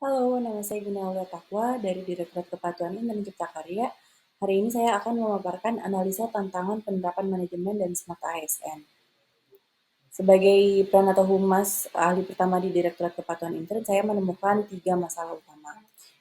Halo, nama saya Gunaula Takwa dari Direktorat Kepatuhan dan Cipta Karya. Hari ini saya akan memaparkan analisa tantangan penerapan manajemen dan smart ASN. Sebagai peran atau humas ahli pertama di Direktorat Kepatuhan Intern, saya menemukan 3 masalah utama.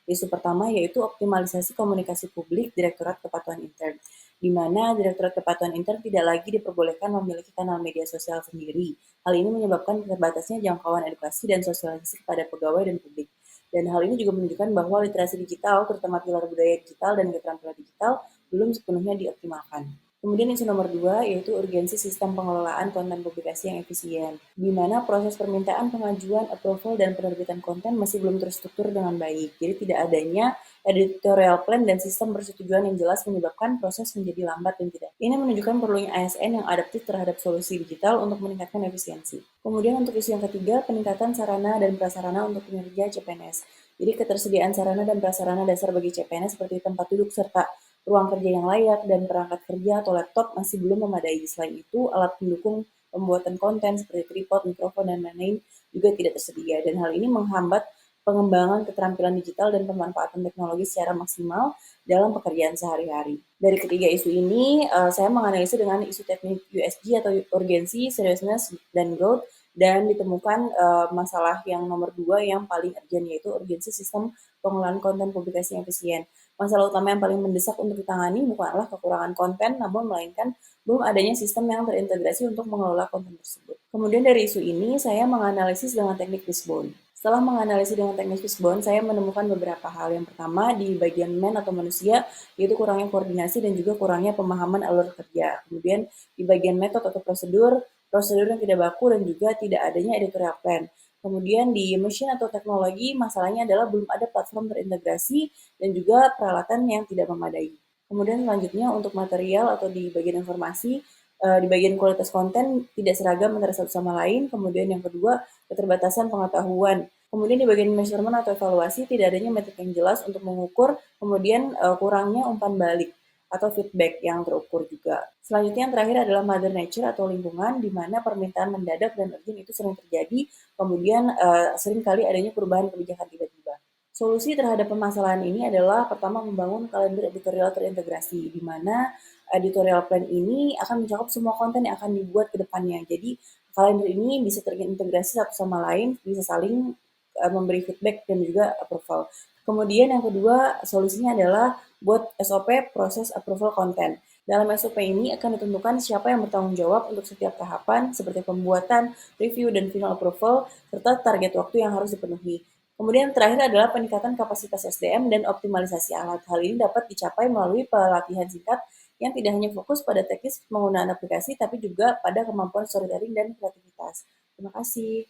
Isu pertama yaitu optimalisasi komunikasi publik Direktorat Kepatuhan Intern, di mana Direktorat Kepatuhan Intern tidak lagi diperbolehkan memiliki kanal media sosial sendiri. Hal ini menyebabkan terbatasnya jangkauan edukasi dan sosialisasi kepada pegawai dan publik. Dan hal ini juga menunjukkan bahwa literasi digital, terutama pilar budaya digital dan keterampilan digital, belum sepenuhnya dioptimalkan. Kemudian isu nomor 2 yaitu urgensi sistem pengelolaan konten publikasi yang efisien, di mana proses permintaan, pengajuan, approval, dan penerbitan konten masih belum terstruktur dengan baik. Jadi tidak adanya editorial plan dan sistem persetujuan yang jelas menyebabkan proses menjadi lambat dan tidak. Ini menunjukkan perlunya ASN yang adaptif terhadap solusi digital untuk meningkatkan efisiensi. Kemudian untuk isu yang ketiga, peningkatan sarana dan prasarana untuk kinerja CPNS. Jadi ketersediaan sarana dan prasarana dasar bagi CPNS seperti tempat duduk serta ruang kerja yang layak dan perangkat kerja atau laptop masih belum memadai. Selain itu, alat pendukung pembuatan konten seperti tripod, mikrofon, dan lain-lain juga tidak tersedia. Dan hal ini menghambat pengembangan keterampilan digital dan pemanfaatan teknologi secara maksimal dalam pekerjaan sehari-hari. Dari ketiga isu ini, saya menganalisa dengan isu teknik USG atau urgensi, seriousness, dan growth, dan ditemukan masalah yang nomor 2 yang paling urgent, yaitu urgensi sistem pengelolaan konten publikasi yang efisien. Masalah utama yang paling mendesak untuk ditangani bukanlah kekurangan konten, namun melainkan belum adanya sistem yang terintegrasi untuk mengelola konten tersebut. Kemudian dari isu ini, saya menganalisis dengan teknik fishbone. Setelah menganalisis dengan teknik fishbone, saya menemukan beberapa hal. Yang pertama, di bagian man atau manusia, yaitu kurangnya koordinasi dan juga kurangnya pemahaman alur kerja. Kemudian di bagian metode atau prosedur yang tidak baku dan juga tidak adanya editorial plan. Kemudian di mesin atau teknologi, masalahnya adalah belum ada platform terintegrasi dan juga peralatan yang tidak memadai. Kemudian selanjutnya untuk material atau di bagian informasi, di bagian kualitas konten tidak seragam antara satu sama lain. Kemudian yang kedua, keterbatasan pengetahuan. Kemudian di bagian measurement atau evaluasi tidak adanya metrik yang jelas untuk mengukur, kemudian kurangnya umpan balik atau feedback yang terukur juga. Selanjutnya yang terakhir adalah mother nature atau lingkungan, di mana permintaan mendadak dan urgent itu sering terjadi, kemudian sering kali adanya perubahan kebijakan tiba-tiba. Solusi terhadap permasalahan ini adalah pertama membangun kalender editorial terintegrasi, di mana editorial plan ini akan mencakup semua konten yang akan dibuat ke depannya. Jadi kalender ini bisa terintegrasi satu sama lain, bisa saling memberi feedback dan juga approval. Kemudian yang kedua, solusinya adalah buat SOP proses approval konten. Dalam SOP ini akan ditentukan siapa yang bertanggung jawab untuk setiap tahapan seperti pembuatan, review, dan final approval, serta target waktu yang harus dipenuhi. Kemudian terakhir adalah peningkatan kapasitas SDM dan optimalisasi alat. Hal ini dapat dicapai melalui pelatihan singkat yang tidak hanya fokus pada teknis penggunaan aplikasi, tapi juga pada kemampuan storytelling dan kreativitas. Terima kasih.